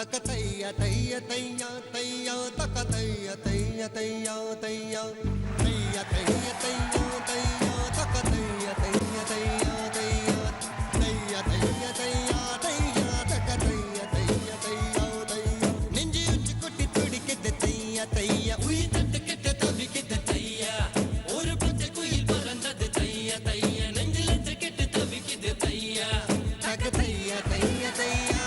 தக்கத்தையா தைய தையா தையா தக்கத்தைய தைய தையா தையா தைய தைய தையா தையா தக்கத்தைய தைய தையா தையா தைய தைய தையா தையா தக்கத்தைய தைய தையா தையா நெஞ்சு உச்சி கொட்டி துடிக்குது தையா தையா உயிர் தட்டு கெட்ட தவிக்குது தையா ஒரு பச்சை குயில் பறந்தது தையா தையா நெஞ்சில் கெட்டு தவிக்குது தையா தக்கத்தைய தைய தையா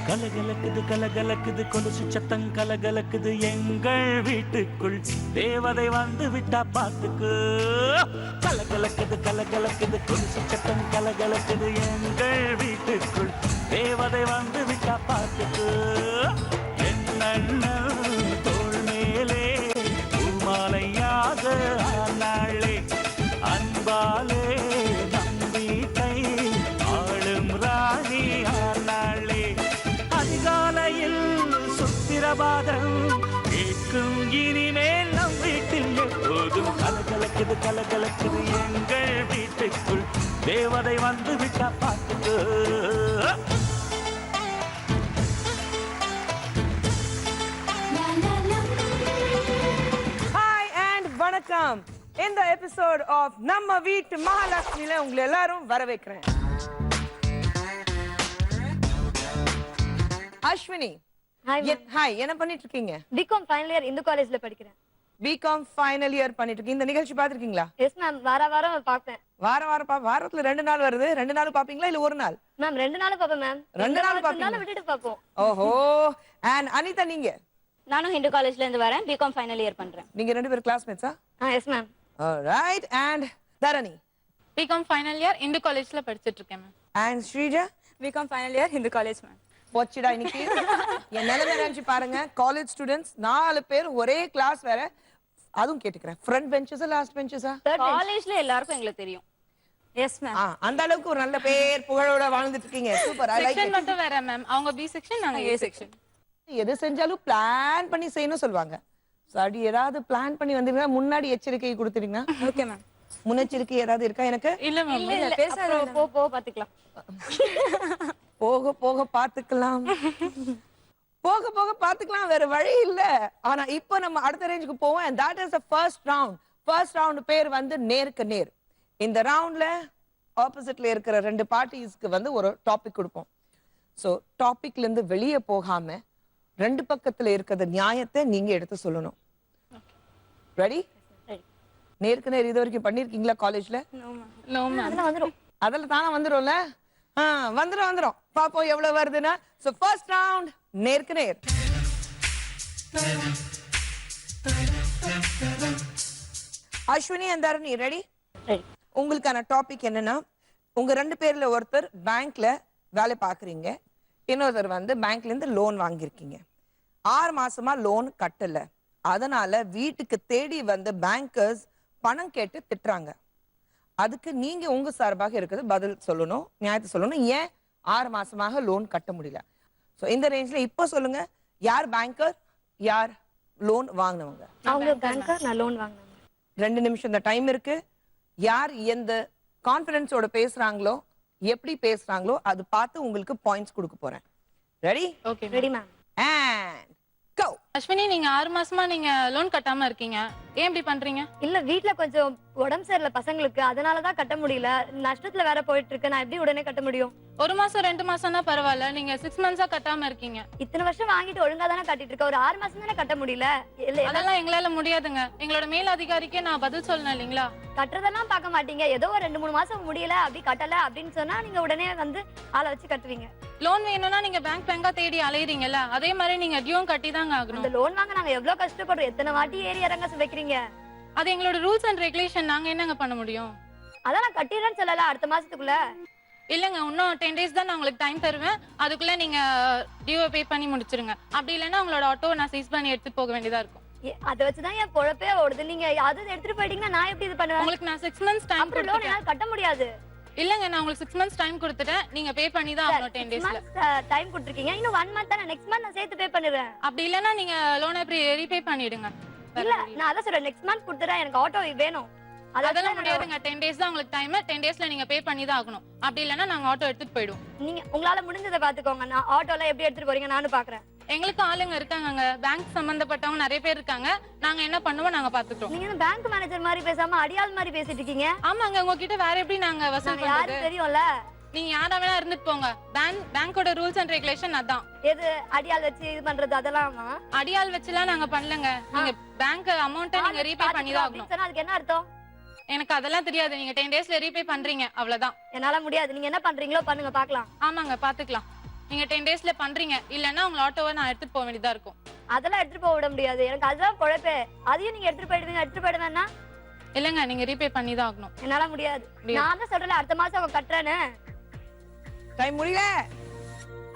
கலகலக்குது கலகலக்குது கொலுசு சத்தம் கலகலக்குது எங்கள் வீட்டுக்குள் தேவதை வந்து விட்டா பாத்துக்கு கலகலக்குது கலகலக்குது கொலுசு சத்தம் கலகலக்குது எங்கள் வீட்டுக்குள் தேவதை வந்து விட்டா பாத்துக்கு என்ன தோள் மேலே பூமாலையாக ஆனாளே அன்பாலே நம் வீட்டை ஆளும் ராணி ஆனாளே அதிகாலையில் சுத்திரபாதம் கேட்கும் இனிமேல் நம் வீட்டில் எப்போதும் கலகலக்குது கலகலக்குது எங்கள் வீட்டுக்குள் தேவதை வந்து விட்டா பாத்துக்கு வணக்கம். இந்த எபிசோட் ஆஃப் நம்ம வீட்டு மகாலட்சுமியில உங்களை எல்லாரும் வரவேற்கிறேன். அஸ்வினி, ஹாய், என்ன பண்ணிட்டு இருக்கீங்க? பிகாம் ஃபைனல் இயர் இந்து காலேஜ்ல படிக்கிறேன். பிகாம் ஃபைனல் இயர் பண்ணிட்டு இருக்கீங்க. இந்த நிகழ்ச்சி பாத்துருக்கீங்களா? எஸ் மேம், வாரம் பாப்பேன். வாரத்துல 2 நாள் வருது. 2 நாள் பாப்பீங்களா இல்ல ஒரு நாள்? மேம் 2 நாள் பாப்பேன் மேம். 2 நாள் பாப்பீங்க? விட்டுட்டு பாப்போம். ஓஹோ. அண்ட் அனிதா, நீங்க? நானும் ஹிந்து காலேஜ்ல இருந்து வரேன். பிகாம் ஃபைனல் இயர் பண்றேன். நீங்க 2 பேரும் கிளாஸ்மேட்ஸா? Yes ma'am. All right. And Dharani? B Com final year Hindu காலேஜ்ல படிச்சிட்டு இருக்கேன் ma'am. And Sreeja? B Com final year Hindu college ma'am. போச்சுடா இன்னைக்கு. என் நிலைமை நினைச்சு பாருங்க. காலேஜ் ஸ்டூடெண்ட்ஸ் 4 பேர் ஒரே கிளாஸ் வேற. அதுவும் கேட்டுக்கிறேன், ஃப்ரண்ட் பெஞ்சஸா லாஸ்ட் பெஞ்சஸா? காலேஜ்ல எல்லாருக்கும் எங்களுக்கு தெரியும். Yes ma'am. அந்த அளவுக்கு ஒரு நல்ல பேர் புகழோட வாழ்ந்துட்டு இருக்கீங்க. Super. I like it. Section மட்டும் வேற மேம். அவங்க பி செக்ஷன், நாங்க ஏ செக்ஷன். எது செஞ்சாலும் பிளான் பண்ணி செய்யணும் சொல்வாங்க. சோ அப்படி ஏதாவது பிளான் பண்ணி வந்தீங்கன்னா முன்னாடி எச்சரிக்கை கொடுத்துட்டீங்கன்னா ஓகே மேம். முன்னெச்சரிக்கை ஏதாவது இருக்கா எனக்கு? இல்ல மேம், பேசாத, போ பாத்துக்கலாம். போக போக பாத்துக்கலாம். போக போக பாத்துக்கலாம், வேற வழி இல்ல. ஆனா இப்போ நம்ம அடுத்த ரேஞ்சுக்கு போவோம். and that is the first round. First round பேர் வந்து நேருக்கு நேர். இந்த ரவுண்ட்ல ஆப்போசிட்ல இருக்கிற 2 பார்ட்டிஸ்க்கு வந்து ஒரு டாபிக் கொடுப்போம். சோ டாபிக்ல இருந்து வெளியே போகாம 2 பக்கத்துல இருக்கிற நியாயத்தை நீங்க எடுத்து சொல்லணும். ரெடி? நேருக்கு நேர் இது வரைக்கும் பண்ணிருக்கீங்களா காலேஜ்ல? No ma'am. அதெல்லாம் தானே வந்துரும்ல. வந்துரும் பாப்போம் எவ்வளவு வருதுன்னா. சோ ஃபர்ஸ்ட் ரவுண்ட் நேருக்கு நேர். Ashwini and Dharani, ready? உங்களுக்கான டாபிக் என்னன்னா, உங்க 2 பேர்ல ஒருத்தர் பேங்க்ல வேலை பாக்குறீங்க, இன்னொருத்தர் வந்து பேங்க்ல இருந்து லோன் வாங்கியிருக்கீங்க. 6 மாசமா லோன் கட்டல. அதனால வீட்டுக்கு தேடி வந்து பேங்கர்ஸ் பணம் கேட்டு திட்டுறாங்க. அதுக்கு நீங்க உங்க சார்பாக இருக்கிறது பதில் சொல்லணும், நியாயத்தை சொல்லணும். ஏன் 6 மாசமாக லோன் கட்ட முடியல? சோ இந்த ரேஞ்ச்ல இப்போ சொல்லுங்க, யார் பேங்கர், யார் லோன் வாங்கினவங்க? அவங்க பேங்கர், நான் லோன் வாங்கினேன். 2 நிமிஷம் தான் டைம் இருக்கு. யார் எந்த கான்ஃபிடன்ஸோட பேசுறாங்களோ, எப்படி பேசுறாங்களோ அது பார்த்து உங்களுக்கு பாயிண்ட்ஸ் கொடுக்க போறேன். Ready? Okay ready ma'am. And go. Ashwini, நீங்க 6 மாசமா நீங்க லோன் கட்டாம இருக்கீங்க. ஏன் இப்படி பண்றீங்க? இல்ல, வீட்ல கொஞ்சம் உடம்பு சரியில்லை பசங்களுக்கு, அதனாலதான் கட்ட முடியல. நஷ்டத்துல வேற போயிட்டு இருக்கு. நான் எப்படி உடனே கட்ட முடியும்? 1 மாசம் 2 மாசம்னா பரவாயில்ல, நீங்க 6 மந்த்ஸா கட்டாம இருக்கீங்க. இத்தனை வருஷம் வாங்கிட்டு ஒழுங்கா தானே கட்டிட்டு இருக்க. ஒரு 6 மாசம் தானே கட்ட முடியல. அதெல்லாம் எங்களால முடியாதுங்க. எங்களோட மேல் அதிகாரிக்கே நான் பதில் சொல்லணும் இல்லீங்களா? கட்டுறதெல்லாம் பார்க்க மாட்டீங்க. ஏதோ ஒரு 2-3 மாசம் முடியல, அப்படி கட்டல அப்படின்னு சொன்னா நீங்க உடனே வந்து ஆளை வச்சு கட்டுவீங்க. லோன் வேணும்னா நீங்க பேங்கா தேடி அலையறீங்கல்ல, அதே மாதிரி நீங்க டியூவும் கட்டி தாங்க ஆகணும். இந்த லோன் வாங்க நாங்க எவ்வளவு கஷ்டப்படுறோம். எத்தனை வாட்டி ஏறி இறங்க வைக்கிறீங்க. அது எங்களோட ரூல்ஸ் அண்ட் ரெகுலேஷன். நாங்க என்னங்க பண்ண முடியும்? அதான் நான் கட்டிடுறேன்னு சொல்லல அடுத்த மாசத்துக்குள்ள. இல்லங்க, இன்னும் 10 days தான் நான் உங்களுக்கு டைம் தருவேன். அதுக்குள்ள நீங்க டியூவை பே பண்ணி முடிச்சிருங்க. அப்படி இல்லைன்னா உங்களோட ஆட்டோ நான் சீஸ் பண்ணி எடுத்துட்டு போக வேண்டியதா இருக்கும். அத வச்சுதான் என் பொழப்பே ஓடுது. நீங்க அது எடுத்துட்டு போயிட்டீங்கன்னா நான் எப்படி இது பண்ணுவேன்? உங்களுக்கு நான் 6 months டைம் அப்புறம் லோன் என்னால கட்ட முடியாது. இல்லங்க நான் உங்களுக்கு 6 months டைம் கொடுத்துட்டேன். நீங்க பே பண்ணி தான் ஆகணும் 10 daysல. டைம் கொடுத்திருக்கீங்க. இன்னும் 1 month தான. நெக்ஸ்ட் மந்த் நான் சேர்த்து பே பண்ணிடுறேன். அப்படி இல்லனா நீங்க லோனை ரீபே பண்ணிடுங்க. இல்ல நான் அத சொல்றேன். நெக்ஸ்ட் மந்த் கொடுத்துறேன். எனக்கு ஆட்டோ வேணும். அதெல்லாம் முடியாதுங்க. 10 days தான் உங்களுக்கு டைம். 10 daysல நீங்க பே பண்ணி தான் ஆகணும். அப்படி இல்லனா நாங்க ஆட்டோ எடுத்துட்டு போய்டுவோம். நீங்க உங்களால முடிஞ்சதை பாத்துக்கோங்க. நான் ஆட்டோல எப்படி எடுத்துட்டு போறீங்க நானும் பாக்குறேன். எங்களுக்கு ஆளுங்க இருக்காங்கங்க. பேங்க் சம்பந்தப்பட்டவங்க நிறைய பேர் இருக்காங்க. நாங்க என்ன பண்ணுவோம் நாங்க பாத்துட்டோம். நீங்க பேங்க் மேனேஜர் மாதிரி பேசாம அடியாள் மாதிரி பேசிட்டு இருக்கீங்க. ஆமாங்க உங்ககிட்ட வேற எப்படி நாங்க வசூல் பண்றது? யாரு தெரியும்ல. நீங்க யாரா வேணா இருந்துட்டு போங்க. பேங்கோட ரூல்ஸ் அண்ட் ரெகுலேஷன் அதான். எது அடியாள் வச்சு இது பண்றது அதெல்லாமா? அடியாள் வச்சுலாம் நாங்க பண்ணலங்க. நீங்க பேங்க் அமௌண்ட்டை நீங்க ரீபே பண்ணி தான் ஆகணும். அதுக்கு என்ன அர்த்தம்? எனக்கு அதெல்லாம் தெரியாது. நீங்க 10 daysல ரீபே பண்றீங்க அவ்வளவுதான். என்னால முடியாது. நீங்க என்ன பண்றீங்களோ பண்ணுங்க பாக்கலாம். ஆமாங்க பாத்துக்கலாம். நீங்க 10 daysல பண்றீங்க இல்லன்னா உங்க ஆட்டோவை நான் எடுத்துட்டு போக வேண்டியதா இருக்கும். அதெல்லாம் எடுத்துட்டு போக விட முடியாது. எனக்கு அதுதான் பொழப்பே. அதையும் நீங்க எடுத்துட்டு போயிடுவீங்க. எடுத்துட்டு போயிடுவேன்னா இல்லங்க நீங்க ரீபே பண்ணி தான் ஆகணும். என்னால முடியாது. நான் தான் சொல்றேன் அடுத்த மாசம் அவங்க கட்டுறேன்னு. டைம் முடியல.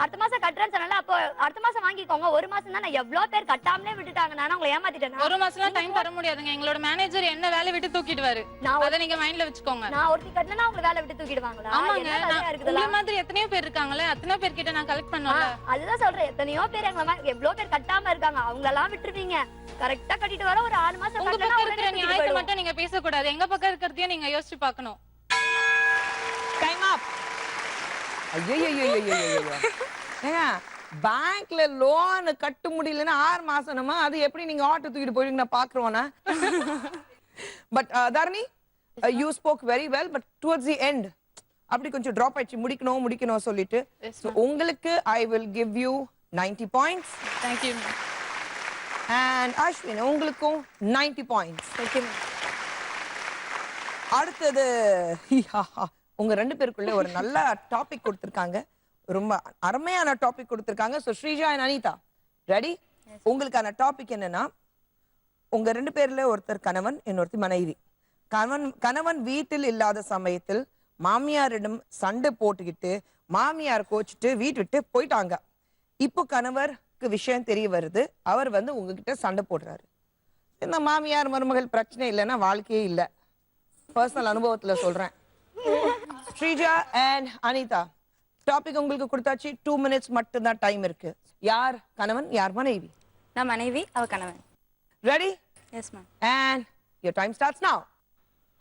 அடுத்த மாசம் கட்டுறேன்னு சொன்னால அப்போ அடுத்த மாசம் வாங்கிக்கோங்க. ஒரு மாசம் தான். நான் எவ்வளவு பேர் கட்டாமலே விட்டுட்டாங்க. நான் உங்களை ஏமாத்திட்டேன். ஒரு மாசம்லாம் டைம் தர முடியாதுங்க. எங்களோட மேனேஜர் என்ன வேலை விட்டு தூக்கிடுவாரு. அத நீங்க மைண்ட்ல வச்சுக்கோங்க. நான் ஒருத்தி கட்டலனா உங்க வேலை விட்டு தூக்கிடுவாங்களா? ஆமாங்க. உங்க மாதிரி எத்தனையோ பேர் இருக்காங்களே. அத்தனை பேர் கிட்ட நான் கலெக்ட் பண்ணனும்ல. அதுதான் சொல்றேன். எத்தனையோ பேர் எங்க மாதிரி எவ்வளவு பேர் கட்டாம இருக்காங்க. அவங்க எல்லாம் விட்டுருவீங்க. கரெக்ட்டா கட்டிட்டு வர ஒரு 6 மாசம் உங்க பக்கம் இருக்கிற நியாயத்தை மட்டும் நீங்க பேச கூடாது. எங்க பக்கம் இருக்கிறதையும் நீங்க யோசிச்சு பார்க்கணும். டைம் அப். ஐயோ ஏங்க பேங்க்ல லோன் கட்ட முடியலன்னா 6 மாசமா அது எப்படி நீங்க ஆட்டோ தூக்கிட்டு போயிடுங்க நான் பாக்குறோம்னா. But Dharani you spoke very well but towards the end அப்படி கொஞ்சம் டிராப் ஆயிடுச்சு. முடிக்கணும் சொல்லிட்டு. உங்களுக்கு I will give you 90 points. Thank you. And Ashwin உங்களுக்கும் 90 பாயிண்ட்ஸ். Thank you. அடுத்தது உங்க ரெண்டு பேருக்குள்ள ஒரு நல்ல டாபிக் கொடுத்திருக்காங்க. ரொம்ப அருமையான டாபிக் கொடுத்திருக்காங்க. So Sreeja and Anitha ready? உங்களுக்கான டாபிக் என்னன்னா உங்க ரெண்டு பேர்ல ஒருத்தர் கணவன் இன்னொருத்தர் மனைவி. கணவன் வீட்டில் இல்லாத சமயத்தில் மாமியாரிடம் சண்டை போட்டுக்கிட்டு மாமியார் கோச்சிட்டு வீட்டு விட்டு போயிட்டாங்க. இப்போ கணவருக்கு விஷயம் தெரிய வருது. அவர் வந்து உங்ககிட்ட சண்டை போடுறாரு. இந்த மாமியார் மருமகள் பிரச்சனை இல்லைன்னா வாழ்க்கையே இல்லை. பர்சனல் அனுபவத்துல சொல்றேன். ஸ்ரீஜா அண்ட் அனிதா டாபிக் உங்களுக்கு கொடுத்தாச்சு. 2 minutes மட்டும் தான் டைம் இருக்கு. யார் கணவன் யார் மனைவி? நான் மனைவி அவ கணவன். Ready? Yes ma'am. And your time starts now.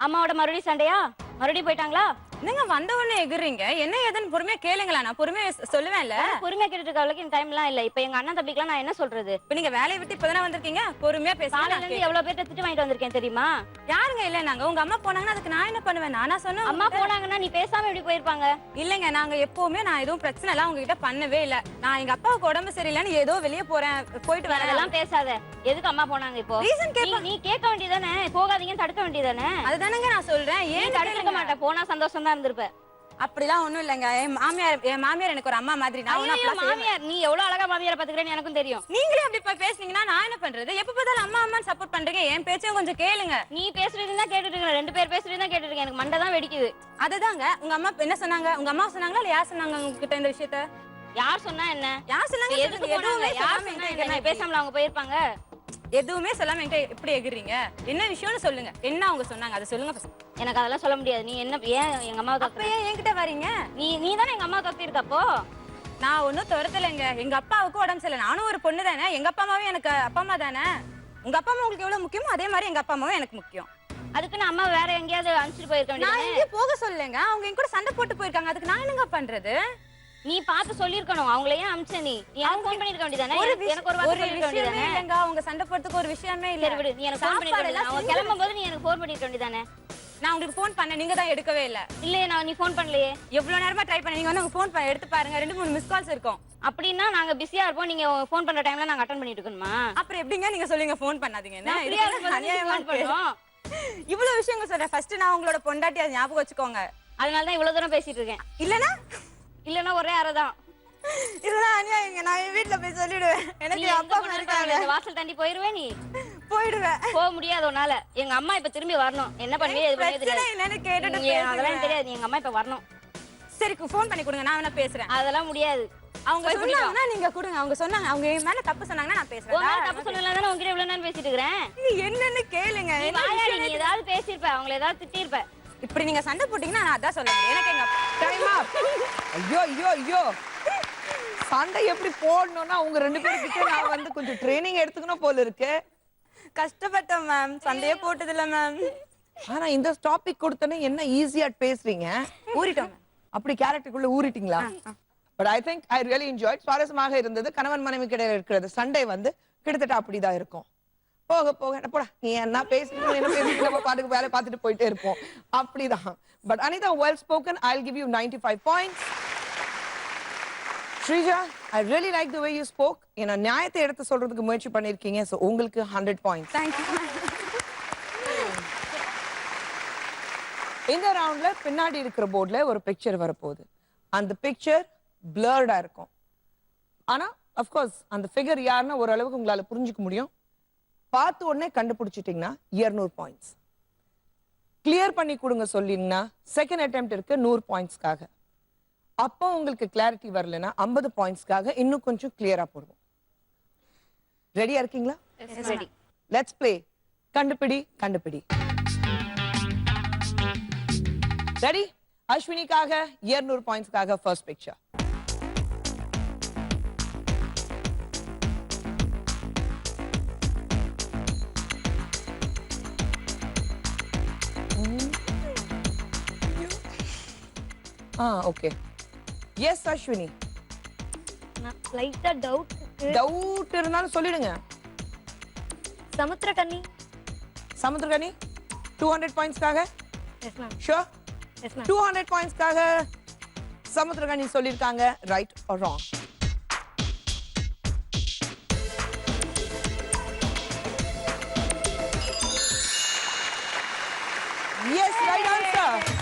அம்மாவோட மறுபடியும் சண்டையா? மறுபடியும் போயிட்டாங்களா? நீங்க வந்த உடனே எகுறீங்க. என்ன ஏதுன்னு பொறுமையா கேளுங்களா. நான் பொறுமையா சொல்லுவேன்ல. பொறுமையா கேட்டுட்டு இருக்க அளவுக்கு டைம் எல்லாம் இல்ல. இப்போ எங்க அண்ணன் தம்பிக்குலாம் நான் என்ன சொல்றது? இப்ப நீங்க வேலையை விட்டு இப்பதானே வந்திருக்கீங்க. பொறுமையா பேசுங்க. காலையில இருந்து எவ்வளவு பேர்ட்ட திட்டு வாங்கிட்டு வந்திருக்கேன் தெரியுமா? யாருங்க இல்ல நாங்க உங்க அம்மா போனாங்கன்னா அதுக்கு நான் என்ன பண்ணுவேன்? நானா சொன்னேன். அம்மா போனாங்கன்னா நீ பேசாம எப்படி போயிருப்பாங்க? இல்லங்க நாங்க எப்பவுமே நான் எதுவும் பிரச்சனை எல்லாம் உங்ககிட்ட பண்ணவே இல்ல. நான் எங்க அப்பாவுக்கு உடம்பு சரியில்லைன்னு ஏதோ வெளியே போறேன் போயிட்டு வரேன். அதெல்லாம் பேசாத. எதுக்கு அம்மா போனாங்க இப்போ? ரீசன் கேப்ப. நீ கேட்க வேண்டியதானே. போகாதீங்கன்னு தடுக்க வேண்டியதானே. அதுதானங்க நான் சொல்றேன். ஏன் தடுக்க மாட்டேன். போனா சந்தோஷம் தான் இருந்திருப்ப. அப்படிலாம் ஒண்ணும் இல்லங்க. என் மாமியார் எனக்கு ஒரு அம்மா மாதிரி. நான் மாமியார் நீ எவ்வளவு அழகா மாமியாரை பாத்துக்கிறேன்னு எனக்கும் தெரியும். நீங்களே அப்படி போய் பேசுனீங்கன்னா நான் என்ன பண்றது? எப்ப பார்த்தாலும் அம்மா அம்மா சப்போர்ட் பண்றீங்க. என் பேச்சையும் கொஞ்சம் கேளுங்க. நீ பேசுறது தான் கேட்டுட்டு இருக்கேன். 2 பேர் பேசுறது தான் கேட்டுட்டு இருக்கேன். எனக்கு மண்டை தான் வெடிக்குது. அதுதாங்க உங்க அம்மா என்ன சொன்னாங்க? உங்க அம்மா சொன்னாங்களா இல்ல யார் சொன்னாங்க உங்ககிட்ட இந்த விஷயத்தை? யார் சொன்னா என்ன? யார் சொன்னாங்க? எதுக்கு போனாங்க? யார் சொன்னா என்ன? பேசாமல அவங்க போயிருப்பாங்க. எதுவுமே சொல்லாம என்கிட்ட எப்படி எகுறீங்க? என்ன விஷயம்னு சொல்லுங்க. என்ன அவங்க சொன்னாங்க அதை சொல்லுங்க ஃபர்ஸ்ட். எனக்கு அதெல்லாம் சொல்ல முடியாது. நீ என்ன ஏன் எங்க அம்மாவை அப்ப ஏன் என்கிட்ட வரீங்க? நீ தானே எங்க அம்மா கத்தி இருக்கப்போ. நான் ஒன்னும் துரத்தலைங்க. எங்க அப்பாவுக்கு உடம்பு சரியில்லை. நானும் ஒரு பொண்ணு தானே. எங்க அப்பா அம்மாவும் எனக்கு அப்பா அம்மா தானே. உங்க அப்பா அம்மா உங்களுக்கு எவ்வளவு முக்கியமோ அதே மாதிரி எங்க அப்பா அம்மாவும் எனக்கு முக்கியம். அதுக்கு நான் அம்மா வேற எங்கேயாவது அனுப்பிச்சிட்டு போயிருக்க நான் வேண்டியது. எங்கேயும் போக சொல்லலைங்க. அவங்க என் கூட சண்டை போட்டு போயிருக்காங்க. அதுக்கு நான் என்னங்க பண்றது? நீ பார்த்து சொல்லிருக்கணும். அவங்கள ஏன் அனுப்பிச்ச நீ? எனக்கு ஃபோன் பண்ணிருக்க வேண்டியதானே. எனக்கு ஒரு வார்த்தை சொல்லிருக்க வேண்டியதானே. இல்லங்க அவங்க சண்டை போறதுக்கு ஒரு விஷயமே இல்ல. சரி விடு. நீ எனக்கு ஃபோன் பண்ணிருக்க வேண்டியதானே. அவங்க கிளம்பும்போது நீ எனக்கு ஃபோன் பண்ணிருக்க வேண்டியதானே. நான் உங்களுக்கு ஃபோன் பண்ண நீங்க தான் எடுக்கவே இல்ல. இல்ல நீ ஃபோன் பண்ணலையே. எவ்வளவு நேரமா ட்ரை பண்ண. நீங்க வந்து உங்க ஃபோன் எடுத்து பாருங்க. 2-3 மிஸ் கால்ஸ் இருக்கும். அப்படின்னா நாங்க பிஸியா இருப்போம். நீங்க ஃபோன் பண்ற டைம்ல நாங்க அட்டெண்ட் பண்ணிட்டு இருக்கணுமா? அப்புறம் எப்படிங்க நீங்க சொல்லுங்க ஃபோன் பண்ணாதீங்கன்னு? இவ்வளவு விஷயங்கள் சொல்றேன். ஃபர்ஸ்ட் நான் உங்களோட பொண்டாட்டி அதை ஞாபகம் வச்சுக்கோங்க. அதனால தான் இவ்வளவு தூரம் பேசிட்டு இருக்கேன். இல்லனா ஒரே அறதான். இதெல்லாம் அநியாயங்க. நான் என் வீட்ல போய் சொல்லிடுவேன். எனக்கு அப்பா அம்மா இருக்காங்க. இந்த வாசல் தாண்டி போயிருவே நீ. போய்டுவேன். போக முடியாது உன்னால. எங்க அம்மா இப்ப திரும்பி வரணும். என்ன பண்ணுவீங்க? எது பண்ணுவீங்க தெரியாது. என்னன்னு கேட்டுட்டு அதெல்லாம் தெரியாது. எங்க அம்மா இப்ப வரணும். சரி ஃபோன் பண்ணி கொடுங்க. நான் வேணா பேசுறேன். அதெல்லாம் முடியாது. அவங்க சொன்னாங்கன்னா நீங்க கொடுங்க. அவங்க சொன்னாங்க, அவங்க என் மேல தப்பு சொன்னாங்கன்னா நான் பேசுறேன். உன் மேல தப்பு சொல்லலாம் தானே உங்ககிட்ட இவ்வளவு நேரம் பேசிட்டு இருக்கிறேன். நீ என்னன்னு கேளுங்க. நீ வாயாடி, நீ ஏதாவது பேசியிருப்ப, அவங்கள ஏதாவது திட்டியிருப்ப. இப்படி நீங்க சண்டை போட்டீங்கன்னா நான் அதான் சொல்ல முடியும். எனக்கு எங்க டைம் அப். ஐயோ ஐயோ ஐயோ, சண்டை எப்படி போடணும்னா உங்க 2 பேர்கிட்ட நான் வந்து கொஞ்சம் ட்ரைனிங் எடுத்துக்கணும் போல இருக்கு. கஷ்டப்பட்டேன் மேம், சண்டையே போட்டது இல்ல மேம். ஆனா இந்த டாபிக் கொடுத்தனே என்ன ஈஸியா பேசுறீங்க. ஊறிட்டோம். அப்படி கேரக்டருக்குள்ள ஊறிட்டீங்களா? But I think I really enjoyed. சுவாரஸ்யமாக இருந்தது. கணவன் மனைவி கிடையாது இருக்கிறது சண்டை வந்து கிட்டத்தட்ட அப்படிதான் இருக்கும். போக போக போடா நீ என்ன பேசுறீங்க என்ன பேசுறீங்க, நம்ம பாட்டுக்கு வேலை பார்த்துட்டு போயிட்டே இருப்போம். அப்படிதான். But Anitha, well spoken. I'll give you 95 points. Shrija, I really like the way you spoke. ஏன்னா நியாயத்தை எடுத்து சொல்றதுக்கு முயற்சி பண்ணிருக்கீங்க. சோ உங்களுக்கு 100 points. Thank you. இந்த ரவுண்ட்ல பின்னாடி இருக்கிற போர்டுல ஒரு பிக்சர் வரப்போகுது. அந்த பிக்சர் பிளர்டா இருக்கும். ஆனா of course அந்த ஃபிகர் யாருன்னா ஓரளவுக்கு உங்களால புரிஞ்சுக்க முடியும். பார்த்து உடனே கண்டுபிடிச்சிட்டீங்கன்னா 200 பாயிண்ட்ஸ். கிளியர் பண்ணி கொடுங்க சொல்லிங்கன்னா செகண்ட் அட்டெம்ப்ட் இருக்கு 100 பாயிண்ட்ஸ்க்காக. அப்போ உங்களுக்கு கிளாரிட்டி வரலன்னா 50 பாயிண்ட்ஸ்க்காக இன்னும் கொஞ்சம் கிளியரா போடுவோம். ரெடியா இருக்கீங்களா? ரெடி. லெட்ஸ் ப்ளே கண்டுபிடி கண்டுபிடி. ரெடி? அஸ்வினிக்காக 200 பாயிண்ட்ஸ்க்காக first picture. Okay. Yes Ashwini. நான் லைட்டா டவுட் இருக்கு. டவுட் இருந்தாலும் சொல்லிடுங்க. சமுத்திரக்கன்னி. சமுத்திரக்கனி 200 பாயிண்ட்ஸ்க்காக. Yes ma'am. Sure? Yes ma'am. 200 பாயிண்ட்ஸ்க்காக சமுத்திரக்கனி சொல்லிருக்காங்க. Right or wrong? Yes, right answer.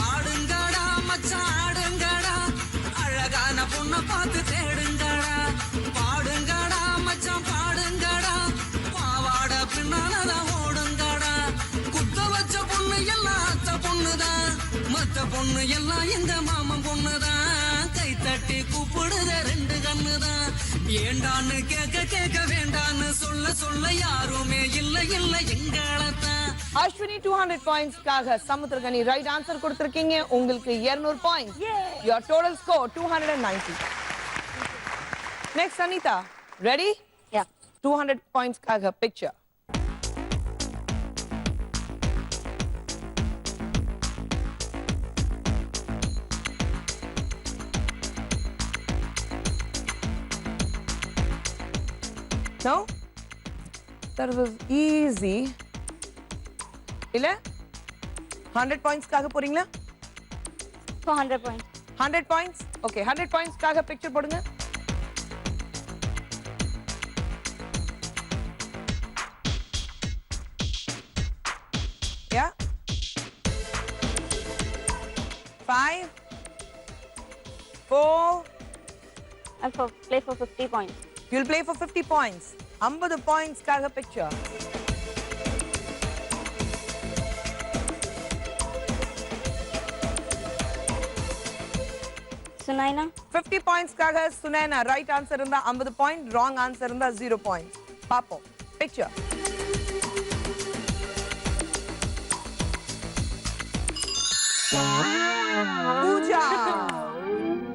ஆடுங்கடா மச்சான் ஆடுங்கடா, அழகான பொண்ணை பார்த்து தேடுங்கடா. பாடுங்கடா மச்சான் பாடுங்கடா, பாவாட பின்னாலதான் ஓடுங்கடா. குத்த வச்ச பொண்ணு எல்லாம் அத்த பொண்ணுதான், மத்த பொண்ணு எல்லாம் இந்த மாமன் பொண்ணுதான். கை தட்டி கூப்பிடுத 2 கண்ணுதான். ஏண்டான்னு கேட்க கேட்க வேண்டான்னு சொல்ல சொல்ல யாருமே இல்ல இல்ல எங்களத்தான். அஸ்வினி 200 பாயிண்ட்ஸ்க்காக சமுத்திரக்கனி ரைட் ஆன்சர் கொடுத்திருக்கீங்க. உங்களுக்கு 200 points. Your total score 290. Next Anita, ready? Yeah. 200 பாயிண்ட்ஸ்க்காக picture. No? That was easy. இல்ல 100 பாயிண்ட்ஸ்க்காக போறீங்களா? 400 பாயிண்ட். 100 பாயிண்ட்ஸ். ஓகே, 100 பாயிண்ட்ஸ்க்காக பிக்சர் போடுங்க. Yeah. 5 4 And for play for 50 points. You'll play for 50 points. 50 பாயிண்ட்ஸ்க்காக பிக்சர். சுனைனா. 50 பாயிண்ட்ஸ்க்காக சுனைனா ரைட் ஆன்சர் இருந்தா 50 point, wrong answer இருந்தா 0 point. பாப்போம் picture. Pooja.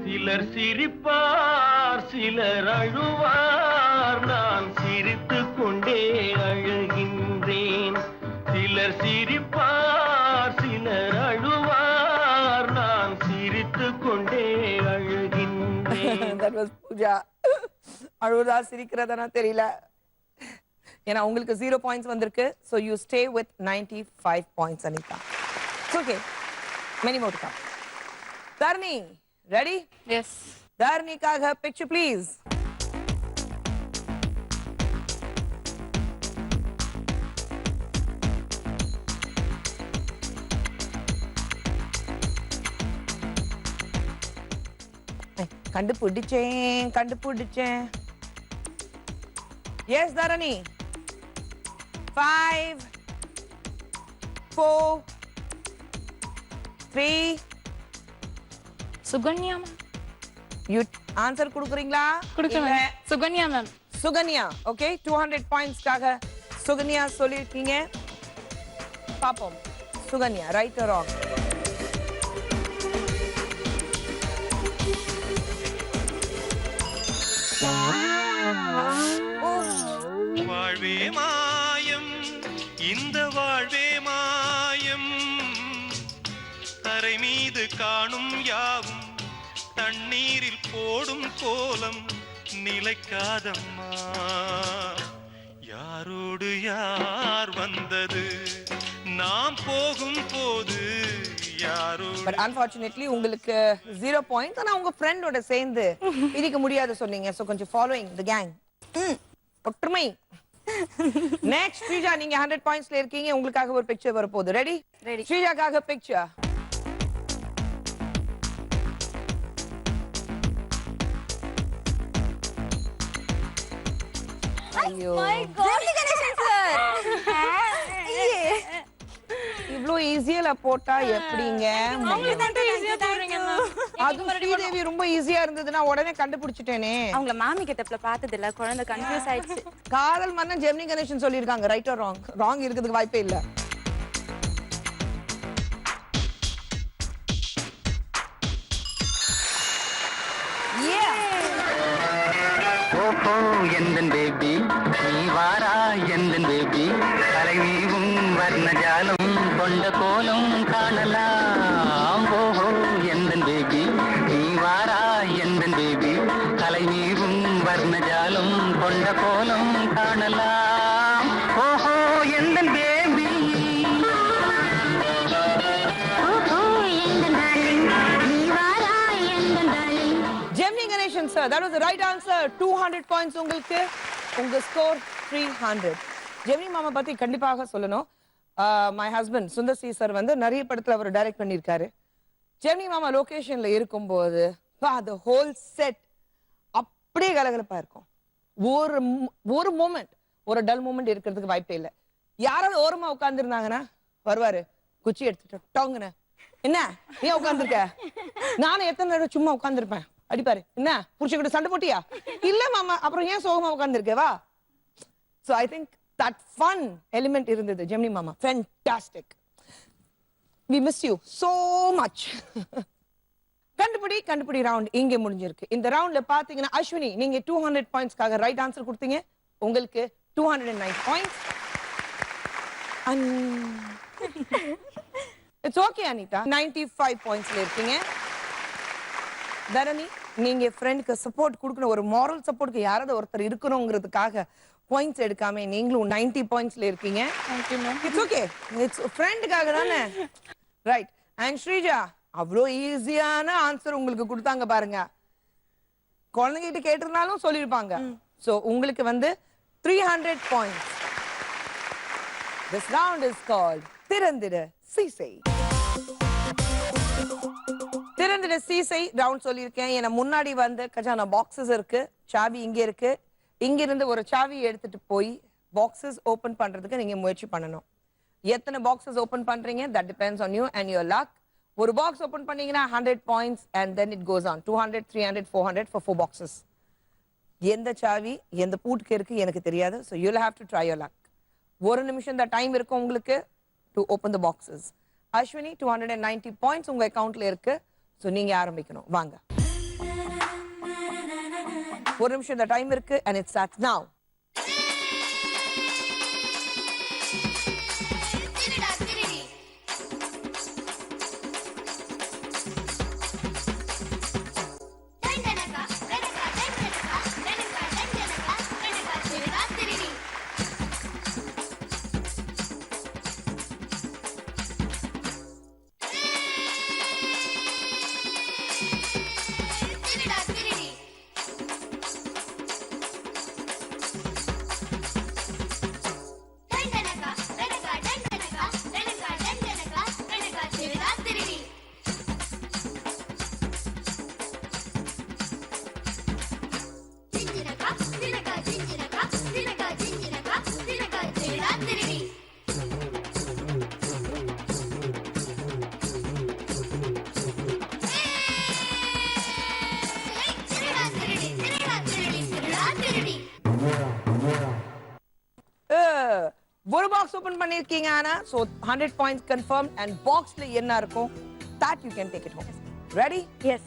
சிலர் சிரிப்பார் சிலர் அழுவார், நான் சிரித்துக் கொண்டே அழுகின்றேன். சிலர் சிரிப்பார் சிலர் அழுவார், நான் சிரித்துக் கொண்டே அழுகின்றேன். That was Pooja. அழுவதா சிரிக்கிறதானா தெரியல. ஏன்னா உங்களுக்கு 0 பாயிண்ட்ஸ் வந்திருக்கு. So you stay with 95 points Anita. It's okay. Many more to come. Dharni, ready? Yes. Dharnikaga picture please. கண்டுபிடிச்சேன். Yes Dharani. 5 4 3 Sukanya ma'am. You answer கொடுக்குறீங்களா? கொடுக்குறேன். சுகன்யா மேம். சுகன்யா. ஓகே, 200 பாயிண்ட்ஸ்க்காக சுகன்யா சொல்லியிருக்கீங்க. பாப்போம் சுகன்யா ரைட் ஆர் ராங். வாழ்வே மாயம், இந்த வாழ்வே மாயம், தரை மீது காணும் யாவும் தண்ணீரில் போடும் கோலம் நிலைக்காதம்மா. யாரோடு யார் வந்தது, நாம் போகும் போது யாரோடு. பட் அன்பார்ச்சுனேட்லி உங்களுக்கு 0 பாயிண்ட்ஸ். ஆனா உங்க ஃப்ரெண்டோட சேர்ந்து பிரிக்க முடியாது சொன்னீங்க. சோ கொஞ்சம் ஃபாலோயிங் தி கேங். ஒற்றுமை. நெக்ஸ்ட் ஸ்ரீஜா, நீங்க 100 பாயிண்ட்ஸ்ல இருக்கீங்க. உங்களுக்காக ஒரு பிக்சர் வர போகுது. ரெடி? ரெடி. ஸ்ரீஜாக்காக பிக்சர். ஐயோ, இவ்ளோ ஈஸியா போட்டா எப்படிங்க? அது ஸ்ரீதேவி ரொம்ப ஈஸியா இருந்ததுன்னா உடனே கண்டுபிடிச்சிட்டேனே. அவங்கள மாமி கிட்டப்ல பார்த்தது இல்ல, குழந்தை கன்ஃபியூஸ் ஆயிடுச்சு. காதல் மன்னன் ஜெமினி கணேசன் சொல்லிருக்காங்க. Right or wrong? ராங் இருக்கிறதுக்கு வாய்ப்பே இல்ல. ஓஹோ எந்தன் பேபி, நீ வாரா எந்தன் பேபி, கலைவீவும் வர்ணஜாலம் கொண்ட கோலம் காணலாம். ஓஹோ எந்தன் பேபி, நீ வாரா எந்தன் பேபி, கலைவீவும் வர்ணஜாலம் கொண்ட கோலம் காணலாம். ஓஹோ எந்தன் பேபி, ஓஹோ எந்தன் டார்லிங், நீ வாரா எந்தன் darling. Gemini Ganesan sir, that was the right answer. 200 points உங்களுக்கு. உங்க ஸ்கோர் 300. ஜெமினி மாமா பத்தி கண்டிப்பாக சொல்லணும். My husband Sundar C sir வந்து நிறைய படத்துல அவர் டைரக்ட் பண்ணியிருக்காரு. ஜெமினி மாமா லொகேஷன்ல இருக்கும்போது the whole set அப்படியே கலகலப்பா இருக்கும். ஒரு மூமெண்ட், ஒரு டல் மூமெண்ட் இருக்கிறதுக்கு வாய்ப்பே இல்லை. யாராவது ஓரமா உட்கார்ந்து இருந்தாங்கன்னா வருவாரு, குச்சி எடுத்துட்டு டோங்குன, என்ன நீ உட்காந்துருக்க? நானும் எத்தனை நேரம் சும்மா உட்காந்துருப்பேன். அடிப்பாரு, என்ன புருஷன் சண்டை போட்டியா? இல்ல மாமா, அப்புறம் ஏன் சோகமா உட்கார்ந்துருக்க வா. So I think that fun element இருந்தது ஜெமினி மாமா. Fantastic. We miss you so much. கண்டுபிடி ரவுண்ட் இங்கே முடிஞ்சிருக்கு. இந்த ரவுண்ட்ல பாத்தீங்கன்னா அஸ்வினி நீங்க 200 பாயிண்ட்ஸ்க்காக ரைட் ஆன்சர் கொடுத்தீங்க. உங்களுக்கு 209 பாயிண்ட்ஸ். It's okay அனிதா, 95 பாயிண்ட்ஸ்ல இருக்கீங்க. தரணி, நீங்க ஃப்ரெண்டுக்கு சப்போர்ட் கொடுக்கணும். ஒரு மாரல் சப்போர்ட்க்கு யாராவது ஒருத்தர் இருக்கணுங்கிறதுக்காக பாயிண்ட்ஸ் எடுக்காம நீங்களும் 90 பாயிண்ட்ஸ்ல இருக்கீங்க. இட்ஸ் ஓகே, இட்ஸ் ஃப்ரெண்டுக்காக தானே. ரைட். அண்ட் ஸ்ரீஜா, அவ்வளோ ஈஸியான ஆன்சர் உங்களுக்கு கொடுத்தாங்க பாருங்க. குழந்தைகிட்ட கேட்டிருந்தாலும் சொல்லியிருப்பாங்க. சோ உங்களுக்கு வந்து 300 points. This round is called திறந்திட சீசை. திறந்திட சீசை ரவுண்ட் சொல்லியிருக்கேன். ஏன்னா முன்னாடி வந்து கஜானா பாக்ஸஸ் இருக்கு, சாவி இங்க இருக்கு. இங்க இருந்து ஒரு சாவி எடுத்துட்டு போய் பாக்ஸஸ் ஓபன் பண்றதுக்கு நீங்க முயற்சி பண்ணணும். எத்தனை பாக்ஸஸ் ஓபன் பண்றீங்க, that depends on you and your luck. ஒரு பாக்ஸ் ஓபன் பண்ணீங்கன்னா 100 points and then it goes on 200, 300, 400 for 4 boxes. எந்த சாவி எந்த பூட்டுக்கு இருக்கு எனக்கு தெரியாது. So you'll have to try your luck. ஒரு நிமிஷம் தான் டைம் இருக்கு உங்களுக்கு to open the boxes. Ashwini 290 points உங்க அக்கவுண்ட்ல இருக்கு. So நீங்க ஆரம்பிக்கணும், வாங்க. ஒரு நிமிஷம் தான் டைம் இருக்கு and it starts now. ஒரு பாக்ஸ் ஓபன் பண்ணிருக்கீங்க ஆனா so 100 points confirmed and boxல என்ன இருக்கும் that you can take it home. Ready? Yes.